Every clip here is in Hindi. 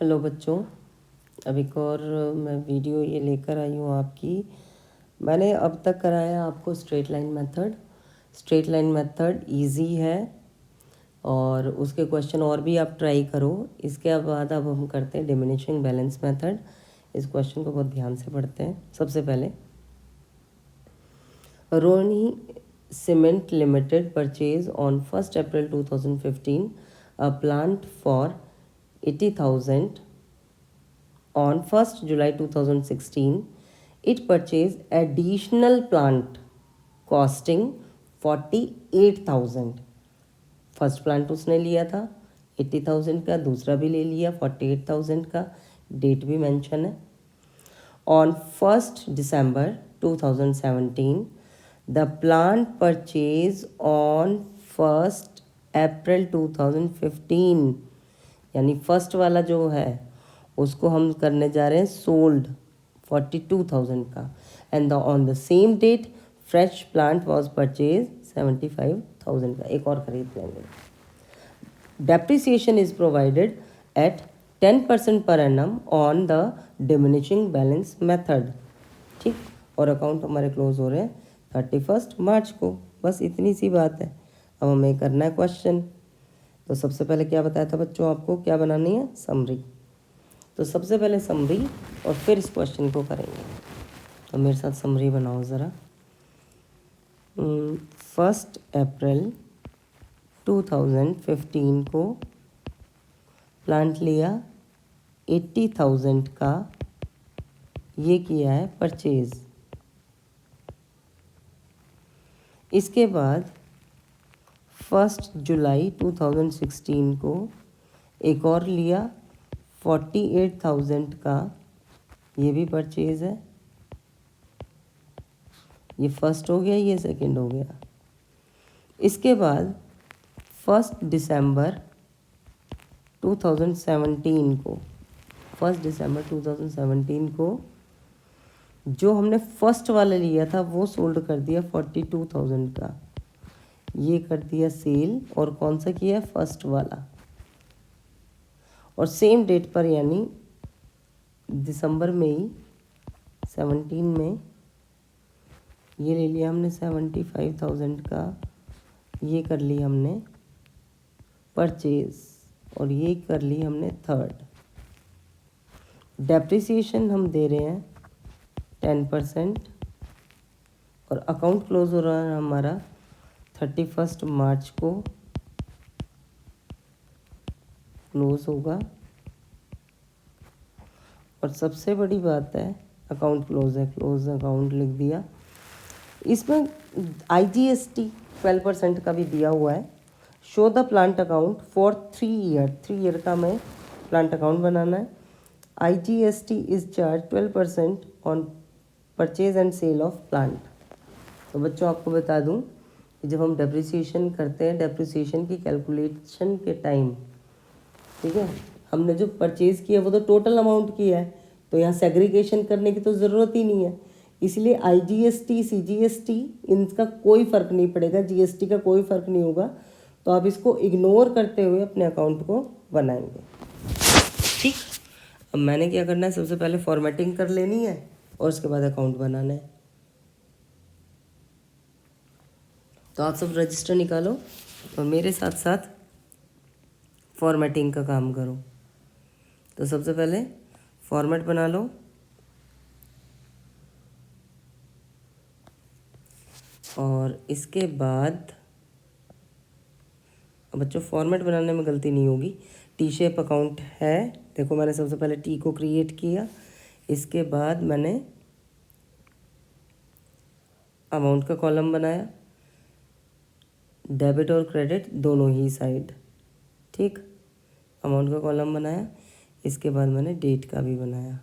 हेलो बच्चों, अब एक और मैं वीडियो ये लेकर आई हूँ आपकी। मैंने अब तक कराया आपको straight line method. Straight line method easy है और उसके क्वेश्चन और भी आप ट्राई करो। इसके बाद अब हम करते हैं डिमिनिशिंग बैलेंस मेथड। इस क्वेश्चन को बहुत ध्यान से पढ़ते हैं। सबसे पहले, Ronnie cement limited purchase on 1 April 2015 a plant for 80,000. On 1st July 2016, it purchased additional plant costing 48,000. First plant उसने लिया था 80,000 का, दूसरा भी ले लिया 48,000 का, डेट भी मेंशन है। On 1st December 2017, the plant purchase on 1st April 2015, यानी फर्स्ट वाला जो है उसको हम करने जा रहे हैं सोल्ड 42,000 का। And on the same date fresh plant was purchase 75,000 का, एक और खरीद लेंगे। Depreciation is provided eight 10% per annum on the diminishing balance method. ठीक, और अकाउंट हमारे क्लोज हो रहे हैं 31 मार्च को। बस इतनी सी बात है। अब हमें करना है क्वेश्चन। तो सबसे पहले क्या बताया था बच्चों, आपको क्या बनानी है, समरी। तो सबसे पहले समरी और फिर इस क्वेश्चन को करेंगे। तो मेरे साथ समरी बनाओ ज़रा। 1 अप्रैल 2015 को प्लांट लिया 80,000 का, ये किया है परचेज। इसके बाद 1 जुलाई 2016 को एक और लिया 48,000 का, ये भी परचेज है। ये फर्स्ट हो गया, ये सेकंड हो गया। इसके बाद 1 दिसंबर 2017 को 1 दिसंबर 2017 को जो हमने फर्स्ट वाला लिया था वो सोल्ड कर दिया 42,000 का, ये कर दिया सेल। और कौन सा किया, फर्स्ट वाला। और सेम डेट पर यानी दिसंबर में ही 17 में ये ले लिया हमने 75,000 का, ये कर ली हमने परचेज और ये कर ली हमने थर्ड। डेप्रिसिएशन हम दे रहे हैं 10% और अकाउंट क्लोज हो रहा है हमारा 31 मार्च को क्लोज होगा। और सबसे बड़ी बात है अकाउंट क्लोज है, क्लोज अकाउंट लिख दिया। इसमें IGST 12% का भी दिया हुआ है। Show the plant account for 3 year का हमें प्लांट अकाउंट बनाना है। IGST is charge 12% on purchase and sale of plant. तो बच्चों आपको बता दूं कि जब हम डेप्रिसिएशन करते हैं, डेप्रिसिएशन की कैलकुलेशन के टाइम, ठीक है, हमने जो परचेज किया वो तो टोटल अमाउंट किया है, तो यहाँ सेग्रीगेशन करने की तो ज़रूरत ही नहीं है। इसलिए IGST CGST इनका कोई फ़र्क नहीं पड़ेगा, GST का कोई फ़र्क नहीं होगा। तो आप इसको इग्नोर करते हुए अपने अकाउंट को बनाएंगे। ठीक, अब मैंने क्या करना है, सबसे पहले फॉर्मेटिंग कर लेनी है और उसके बाद अकाउंट बनाना है। तो आप सब रजिस्टर निकालो और मेरे साथ साथ फॉर्मेटिंग का काम करो। तो सबसे पहले फॉर्मेट बना लो। और इसके बाद बच्चों फॉर्मेट बनाने में गलती नहीं होगी। टी शेप अकाउंट है, देखो मैंने सबसे पहले टी को क्रिएट किया, इसके बाद मैंने अमाउंट का कॉलम बनाया, डेबिट और क्रेडिट दोनों ही साइड। ठीक, अमाउंट का कॉलम बनाया, इसके बाद मैंने डेट का भी बनाया।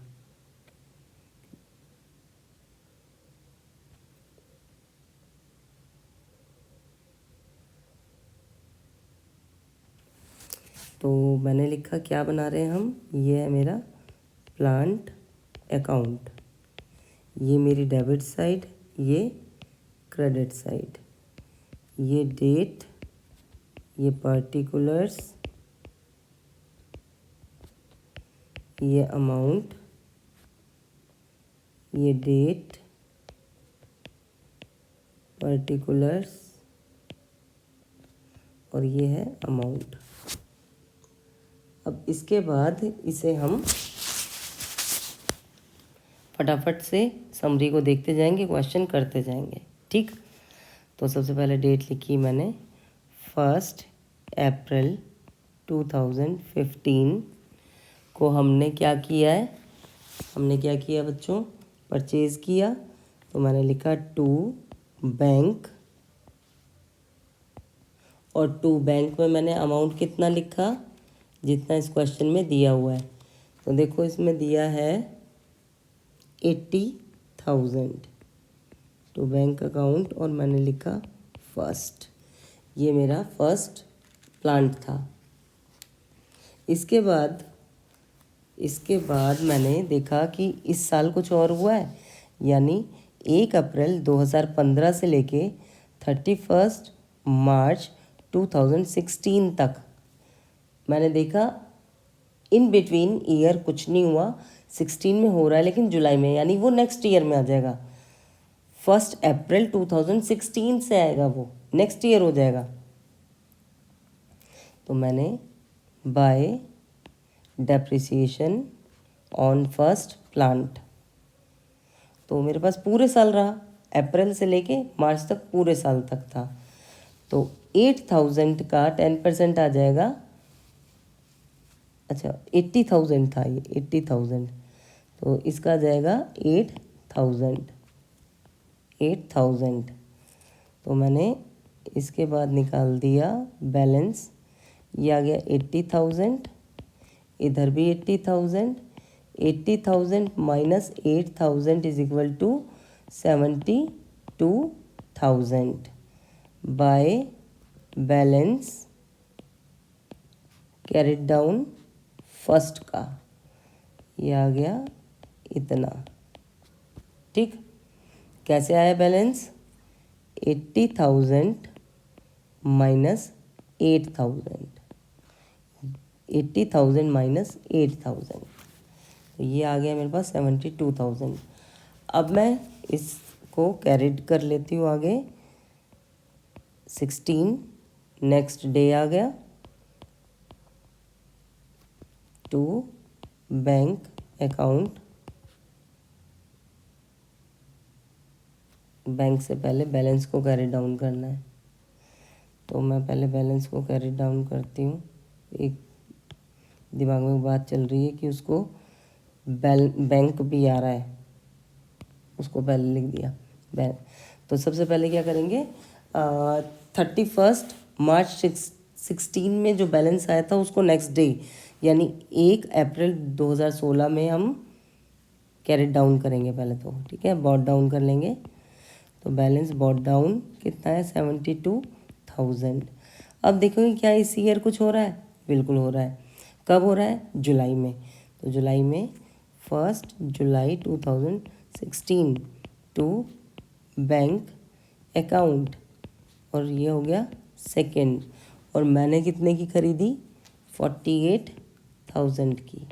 तो मैंने लिखा क्या बना रहे हैं हम, ये है मेरा प्लांट अकाउंट, ये मेरी डेबिट साइड, ये क्रेडिट साइड, ये डेट, ये पर्टिकुलर्स, ये अमाउंट, ये डेट, पर्टिकुलर्स, और ये है अमाउंट। अब इसके बाद इसे हम फटाफट से समरी को देखते जाएंगे, क्वेश्चन करते जाएंगे, ठीक। तो सबसे पहले डेट लिखी मैंने 1 अप्रैल 2015 को हमने क्या किया है, हमने क्या किया बच्चों, परचेज़ किया। तो मैंने लिखा टू बैंक, और टू बैंक में मैंने अमाउंट कितना लिखा, जितना इस क्वेश्चन में दिया हुआ है। तो देखो इसमें दिया है 80,000 टू बैंक अकाउंट, और मैंने लिखा फर्स्ट। ये मेरा फर्स्ट प्लांट था। इसके बाद मैंने देखा कि इस साल कुछ और हुआ है, यानी 1 अप्रैल 2015 से लेके 31 मार्च 2016 तक मैंने देखा इन बिटवीन ईयर कुछ नहीं हुआ। 16 में हो रहा है लेकिन जुलाई में, यानी वो नेक्स्ट ईयर में आ जाएगा। 1 अप्रैल 2016 से आएगा, वो नेक्स्ट ईयर हो जाएगा। तो मैंने bye depreciation on first plant, तो मेरे पास पूरे साल रहा, अप्रैल से लेके मार्च तक पूरे साल तक था। तो 8,000 का 10% आ जाएगा। अच्छा 80,000 था ये, 80,000, तो इसका आ जाएगा 8,000। तो मैंने इसके बाद निकाल दिया बैलेंस, ये आ गया 80,000, इधर भी 80,000। 80,000 minus 8,000 is equal to 72,000 by balance carried down first का, ये आ गया इतना, ठीक। कैसे आया बैलेंस, 80,000 माइनस 8,000, 80,000 माइनस 8,000, तो ये आ गया मेरे पास 72,000। अब मैं इसको कैरिड कर लेती हूँ आगे। 16 नेक्स्ट डे आ गया, टू बैंक अकाउंट, बैंक से पहले बैलेंस को कैरी डाउन करना है, तो मैं पहले बैलेंस को कैरी डाउन करती हूँ। एक दिमाग में बात चल रही है कि उसको बैंक भी आ रहा है, उसको पहले लिख दिया बैंक। तो सबसे पहले क्या करेंगे, 31 मार्च 16 में जो बैलेंस आया था उसको नेक्स्ट डे यानी 1 अप्रैल 2016 में हम कैरेट डाउन करेंगे पहले तो, ठीक है, बॉट डाउन कर लेंगे। तो बैलेंस बॉट डाउन कितना है, 72,000। अब देखोगे क्या इस ईयर कुछ हो रहा है, बिल्कुल हो रहा है। कब हो रहा है, जुलाई में। तो जुलाई में 1 जुलाई 2016 टू बैंक अकाउंट, और ये हो गया सेकेंड, और मैंने कितने की खरीदी, 48,000 की।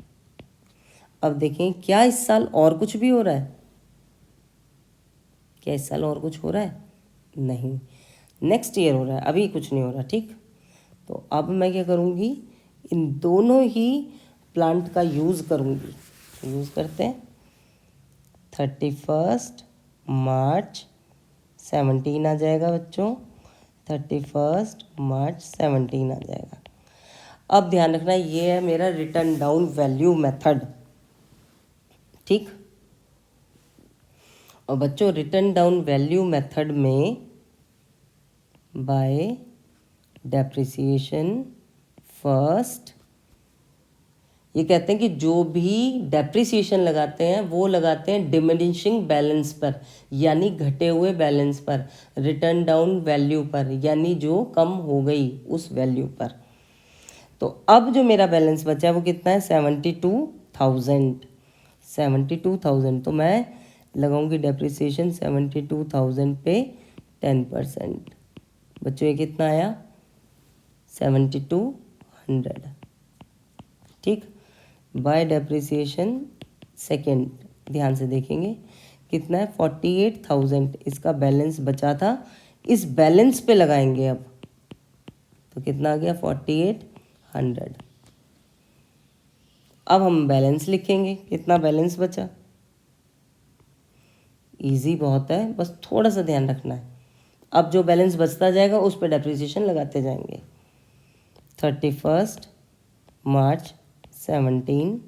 अब देखें क्या इस साल और कुछ भी हो रहा है, क्या इस साल और कुछ हो रहा है, नहीं, नेक्स्ट ईयर हो रहा है, अभी कुछ नहीं हो रहा, ठीक। तो अब मैं क्या करूँगी, इन दोनों ही प्लांट का यूज़ करूँगी। तो यूज़ करते हैं, 31 मार्च 17 आ जाएगा बच्चों, 31 मार्च 17 आ जाएगा। अब ध्यान रखना ये है मेरा रिटर्न डाउन वैल्यू मेथड, ठीक। और बच्चों रिटर्न डाउन वैल्यू मेथड में बाय डेप्रिसिएशन फर्स्ट, ये कहते हैं कि जो भी डेप्रिसिएशन लगाते हैं वो लगाते हैं डिमिनिशिंग बैलेंस पर, यानी घटे हुए बैलेंस पर, रिटर्न डाउन वैल्यू पर, यानी जो कम हो गई उस वैल्यू पर। तो अब जो मेरा बैलेंस बचा है वो कितना है, 72,000। तो मैं लगाऊंगी डेप्रिसिएशन 72,000 पे 10%। बच्चों ये कितना आया, 7200, ठीक। बाय डेप्रिसिएशन सेकेंड, ध्यान से देखेंगे कितना है 48,000 इसका बैलेंस बचा था, इस बैलेंस पे लगाएंगे अब, तो कितना आ गया 4800। अब हम बैलेंस लिखेंगे, कितना बैलेंस बचा, इजी बहुत है, बस थोड़ा सा ध्यान रखना है। अब जो बैलेंस बचता जाएगा उस पर डेप्रिसिएशन लगाते जाएंगे। 31 मार्च 17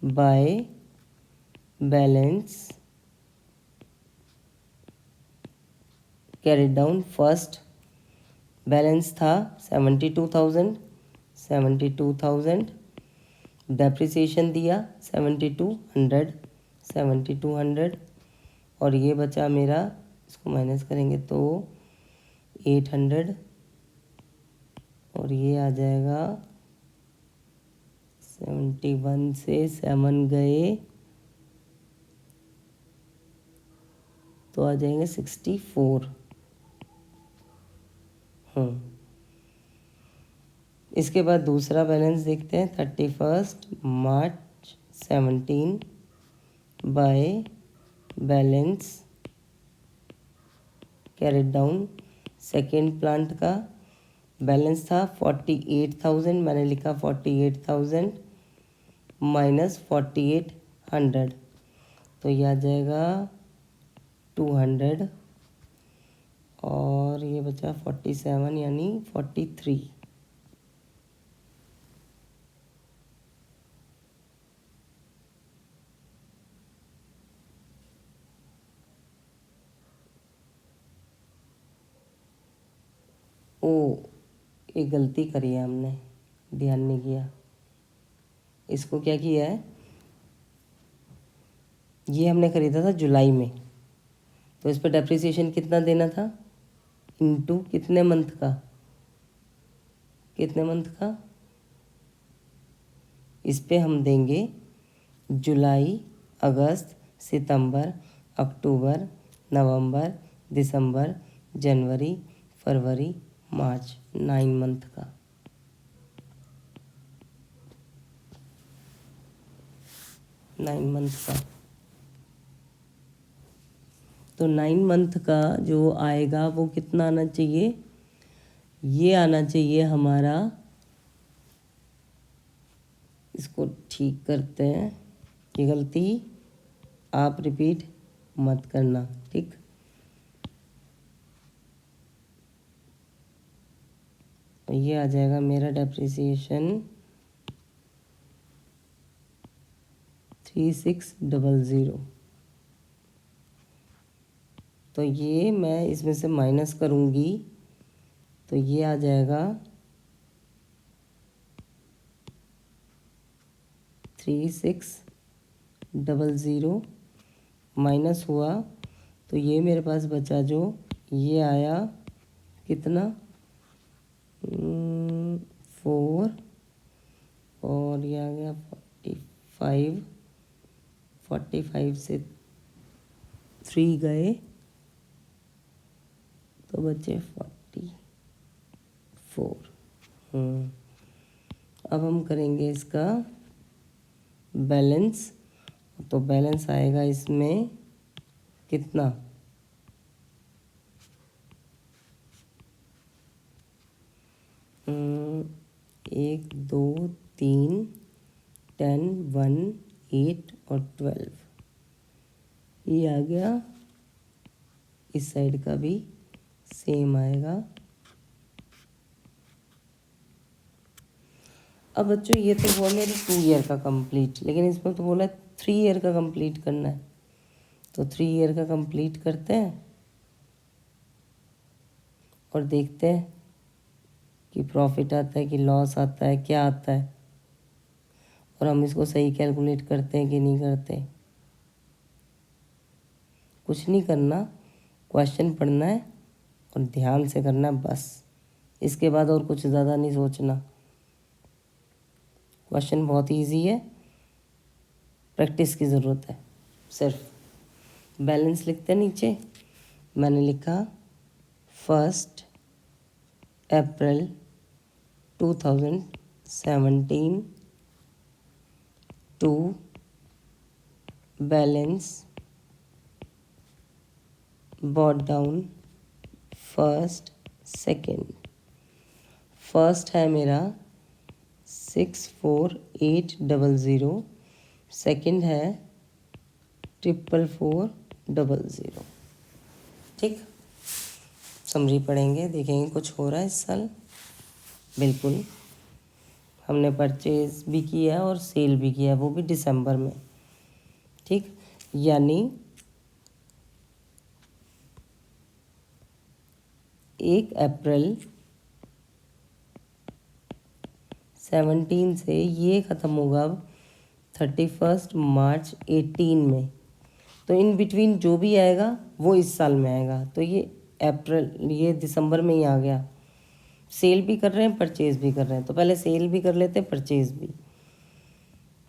by balance carry down, first balance था 72,000, डेप्रिसिएशन दिया 7200, और ये बचा मेरा, इसको माइनस करेंगे तो 800, और ये आ जाएगा 71 से 7 गए तो आ जाएंगे 64। इसके बाद दूसरा बैलेंस देखते हैं 31 मार्च 17 bye balance carried down, second plant का बैलेंस था 48,000, मैंने लिखा 48,000 माइनस 4800, तो ये आ जाएगा 200, और ये बचा 47 यानी 43। ओ, एक गलती करी है हमने, ध्यान नहीं किया। इसको क्या किया है, ये हमने खरीदा था जुलाई में, तो इस पर डेप्रिसिएशन कितना देना था, इनटू कितने मंथ का, कितने मंथ का, इस पे हम देंगे जुलाई, अगस्त, सितंबर, अक्टूबर, नवंबर, दिसंबर, जनवरी, फरवरी, मार्च, 9 मंथ का। तो 9 मंथ का जो आएगा वो कितना आना चाहिए, ये आना चाहिए हमारा, इसको ठीक करते हैं, ये गलती आप रिपीट मत करना, ठीक। ये आ जाएगा मेरा डेप्रिसिएशन 3600। तो ये मैं इसमें से माइनस करूँगी तो ये आ जाएगा 3600 माइनस हुआ तो ये मेरे पास बचा जो, ये आया कितना 4, और ये आ गया 45 से 3 गए तो बचे 44। अब हम करेंगे इसका बैलेंस, तो बैलेंस आएगा इसमें कितना, एक, 2, 3, 10, 1, 8 और 12, ये आ गया। इस साइड का भी सेम आएगा। अब बच्चों ये तो बोला मेरे 2 ईयर का कंप्लीट, लेकिन इसमें तो बोला 3 ईयर का कंप्लीट करना है, तो 3 ईयर का कंप्लीट करते हैं और देखते हैं कि प्रॉफिट आता है कि लॉस आता है, क्या आता है, और हम इसको सही कैलकुलेट करते हैं कि नहीं करते। कुछ नहीं करना, क्वेश्चन पढ़ना है और ध्यान से करना है बस, इसके बाद और कुछ ज़्यादा नहीं सोचना। क्वेश्चन बहुत इजी है, प्रैक्टिस की ज़रूरत है सिर्फ। बैलेंस लिखते हैं नीचे, मैंने लिखा 1 April 2017 to balance brought down first second. First है मेरा 64800, सेकेंड है 44400। ठीक, समरी पढ़ेंगे, देखेंगे कुछ हो रहा है इस साल। बिल्कुल, हमने परचेज भी किया है और सेल भी किया है, वो भी दिसंबर में। ठीक, यानी 1 अप्रैल 17 से ये ख़त्म होगा अब 31 मार्च 18 में। तो इन बिटवीन जो भी आएगा वो इस साल में आएगा। तो ये दिसंबर में ही आ गया। सेल भी कर रहे हैं, परचेज़ भी कर रहे हैं। तो पहले सेल भी कर लेते हैं, परचेज़ भी।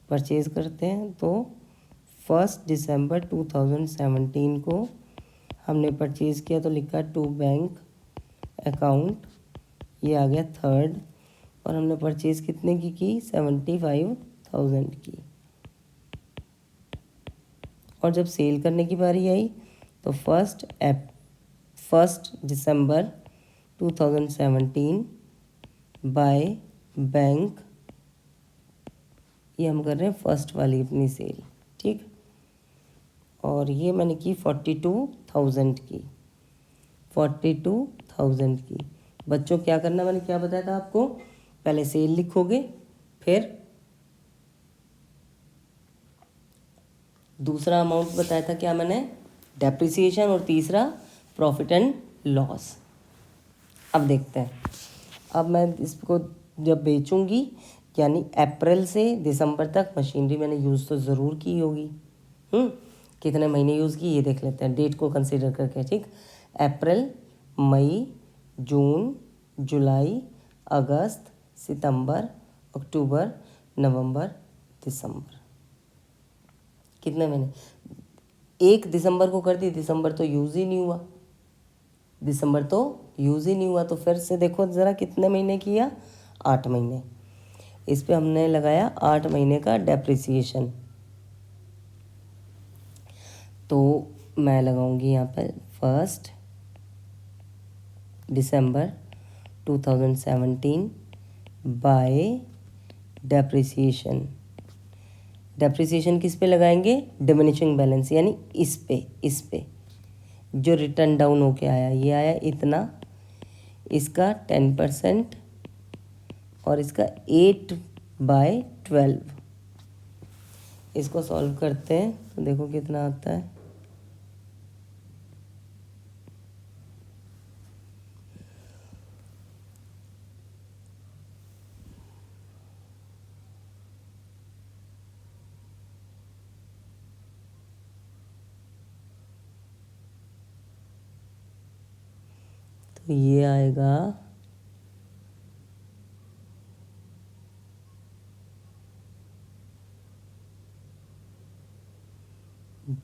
परचेज़ करते हैं तो 1 दिसंबर 2017 को हमने परचेज़ किया, तो लिखा टू बैंक अकाउंट, ये आ गया 3rd। और हमने परचेज़ कितने की 75,000 की। और जब सेल करने की बारी आई तो 1 दिसंबर 2017 बाय बैंक, ये हम कर रहे हैं फर्स्ट वाली अपनी सेल। ठीक, और ये मैंने की 42,000 की। 42,000 की। बच्चों क्या करना, मैंने क्या बताया था आपको, पहले सेल लिखोगे, फिर दूसरा अमाउंट बताया था क्या मैंने, डेप्रिसिएशन, और तीसरा प्रॉफिट एंड लॉस। अब देखते हैं, अब मैं इसको जब बेचूंगी, यानी अप्रैल से दिसंबर तक मशीनरी मैंने यूज़ तो ज़रूर की होगी। कितने महीने यूज़ की ये देख लेते हैं, डेट को कंसीडर करके। ठीक, अप्रैल, मई, जून, जुलाई, अगस्त, सितंबर, अक्टूबर, नवंबर, दिसंबर। कितने महीने, 1 दिसंबर को कर दी, दिसंबर तो यूज़ ही नहीं हुआ, तो फिर से देखो ज़रा कितने महीने किया, 8 महीने। इस पे हमने लगाया 8 महीने का डेप्रिसिएशन। तो मैं लगाऊंगी यहाँ पर 1 दिसंबर 2017 बाय डेप्रिसिएशन। डेप्रिसिएशन किस पे लगाएंगे, डिमिनिशिंग बैलेंस, यानी इस पे जो रिटर्न डाउन होके आया, ये आया इतना, इसका 10% और इसका 8/12। इसको सॉल्व करते हैं तो देखो कितना आता है। तो ये आएगा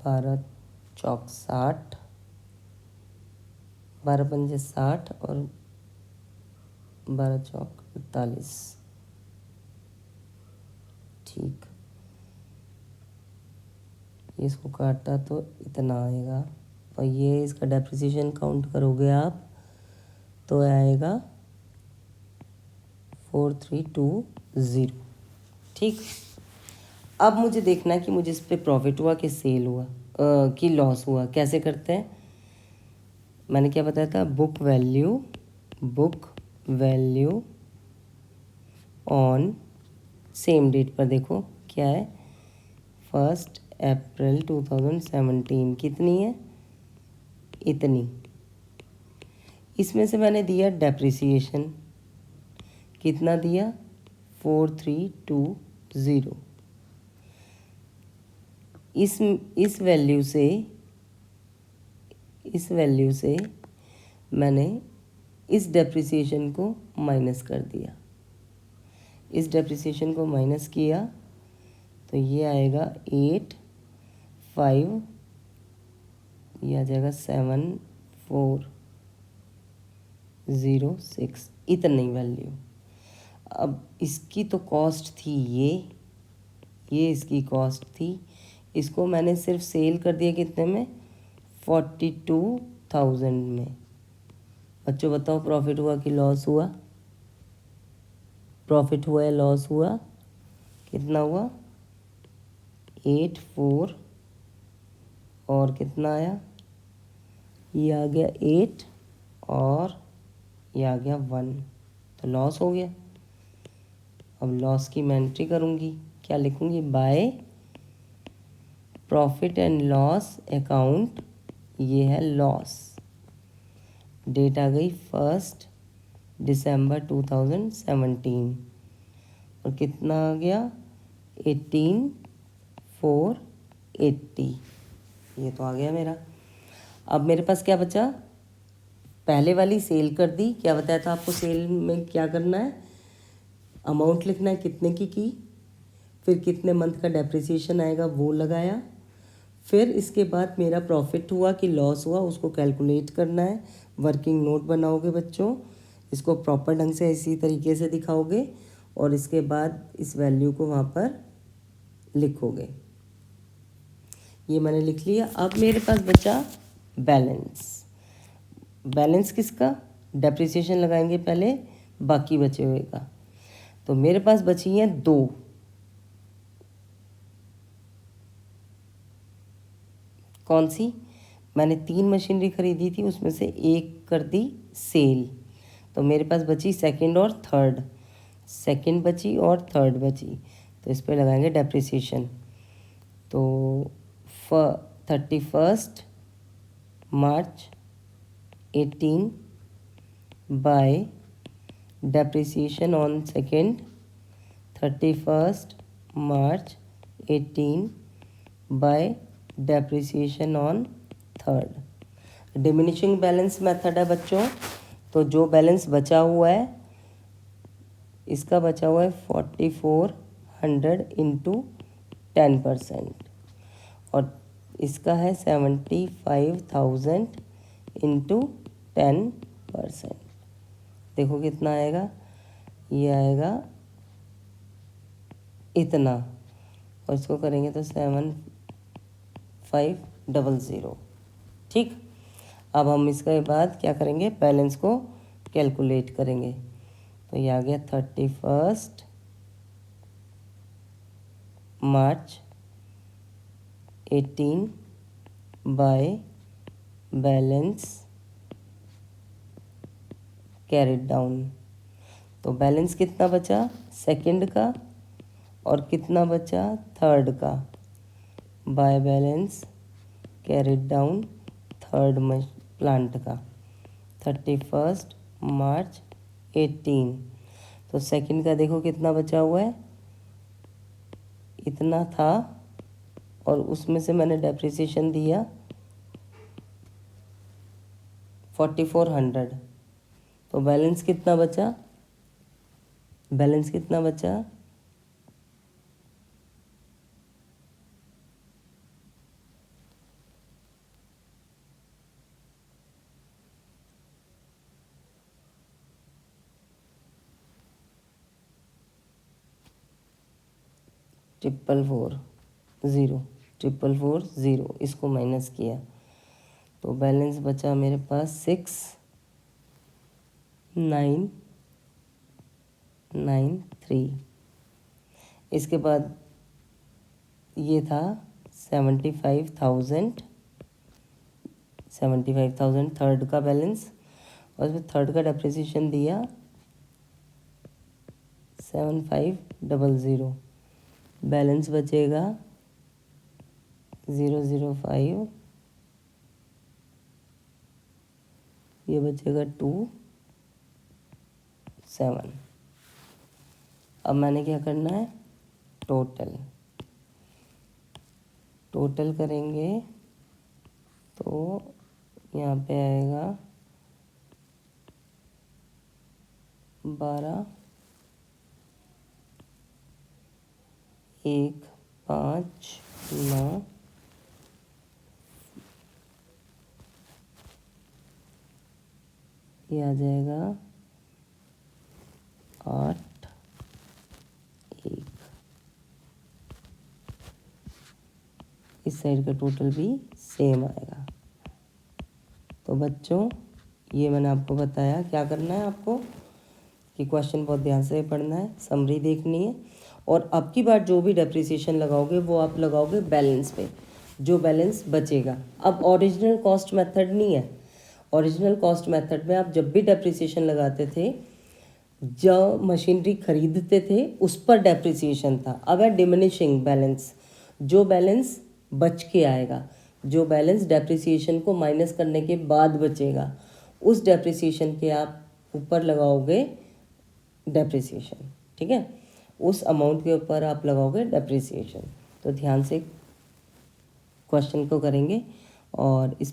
12 चौक 60, 12 पंजे 60 और 12 चौक 48। ठीक, इसको काटा तो इतना आएगा, और ये इसका डेप्रिसिएशन काउंट करोगे आप तो आएगा 4320। ठीक, अब मुझे देखना है कि मुझे इस पर प्रॉफिट हुआ कि सेल हुआ कि लॉस हुआ। कैसे करते हैं, मैंने क्या बताया था, book value on same date पर देखो क्या है, 1 अप्रैल 2017 कितनी है, इतनी। इसमें से मैंने दिया डेप्रिसिएशन, कितना दिया, 4320। इस वैल्यू से मैंने इस डेप्रिसिएशन को माइनस कर दिया। इस डेप्रिसिएशन को माइनस किया तो ये आएगा 85, ये आ जाएगा 7406, इतनी वैल्यू। अब इसकी तो कॉस्ट थी ये इसकी कॉस्ट थी। इसको मैंने सिर्फ सेल कर दिया कितने में, 42,000 में। बच्चों बताओ प्रॉफिट हुआ कि लॉस हुआ? प्रॉफिट हुआ या लॉस हुआ? कितना हुआ? 84 और कितना आया, ये आ गया 8 और ये आ गया 1, तो लॉस हो गया। अब लॉस की मैं एंट्री करूँगी, क्या लिखूँगी? By profit and loss account, ये है लॉस। डेट आ गई 1 दिसंबर 2017 और कितना आ गया? 18,480। ये तो आ गया मेरा। अब मेरे पास क्या बचा? पहले वाली सेल कर दी। क्या बताया था आपको सेल में क्या करना है? अमाउंट लिखना है कितने की, फिर कितने मंथ का डेप्रिसिएशन आएगा वो लगाया, फिर इसके बाद मेरा प्रॉफिट हुआ कि लॉस हुआ उसको कैलकुलेट करना है। वर्किंग नोट बनाओगे बच्चों, इसको प्रॉपर ढंग से इसी तरीके से दिखाओगे और इसके बाद इस वैल्यू को वहाँ पर लिखोगे। ये मैंने लिख लिया। अब मेरे पास बचा बैलेंस। बैलेंस किसका? डेप्रिसिएशन लगाएंगे पहले, बाकी बचे हुए का। तो मेरे पास बची हैं 2। कौन सी? मैंने 3 मशीनरी खरीदी थी, उसमें से एक कर दी सेल, तो मेरे पास बची सेकंड और थर्ड। सेकंड बची और थर्ड बची, तो इस पर लगाएंगे डेप्रिसिएशन। तो 31 मार्च 18 bye depreciation on second 31 March 18 bye depreciation on third. Diminishing balance method है बच्चों। तो जो बैलेंस बचा हुआ है, इसका बचा हुआ है 4400 इंटू 10% और इसका है 75,000 इंटू 10%। देखो कितना आएगा, ये आएगा इतना, और इसको करेंगे तो 7500। ठीक। अब हम इसके बाद क्या करेंगे? बैलेंस को कैलकुलेट करेंगे। तो ये आ गया 31 मार्च 18 बाय बैलेंस कैरिड डाउन। तो बैलेंस कितना बचा सेकंड का और कितना बचा थर्ड का, bye balance carried down third plant का 31 मार्च 18। तो सेकंड का देखो कितना बचा हुआ है, इतना था और उसमें से मैंने डेप्रिसिएशन दिया 4400। तो बैलेंस कितना बचा? बैलेंस कितना बचा? ट्रिपल फोर ज़ीरो, इसको माइनस किया तो बैलेंस बचा मेरे पास 6993। इसके बाद ये था 75,000 थर्ड का बैलेंस और इसमें थर्ड का डेप्रिसिएशन दिया 7500। बैलेंस बचेगा 005, ये बचेगा 27। अब मैंने क्या करना है? टोटल करेंगे तो यहाँ पे आएगा 12, 1, 5, 9, ये आ जाएगा 8, 1। इस साइड का टोटल भी सेम आएगा। तो बच्चों ये मैंने आपको बताया, क्या करना है आपको कि क्वेश्चन बहुत ध्यान से पढ़ना है, समरी देखनी है, और अब की बार जो भी डेप्रिसिएशन लगाओगे वो आप लगाओगे बैलेंस पे, जो बैलेंस बचेगा। अब ओरिजिनल कॉस्ट मेथड नहीं है। ओरिजिनल कॉस्ट मेथड में आप जब भी डेप्रिसिएशन लगाते थे, जो मशीनरी खरीदते थे उस पर डेप्रिसिएशन था। अब है डिमिनिशिंग बैलेंस, जो बैलेंस बच के आएगा, जो बैलेंस डेप्रिसिएशन को माइनस करने के बाद बचेगा, उस डेप्रिसिएशन के आप ऊपर लगाओगे डेप्रिसिएशन। ठीक है, उस अमाउंट के ऊपर आप लगाओगे डेप्रिसिएशन। तो ध्यान से क्वेश्चन को करेंगे और इस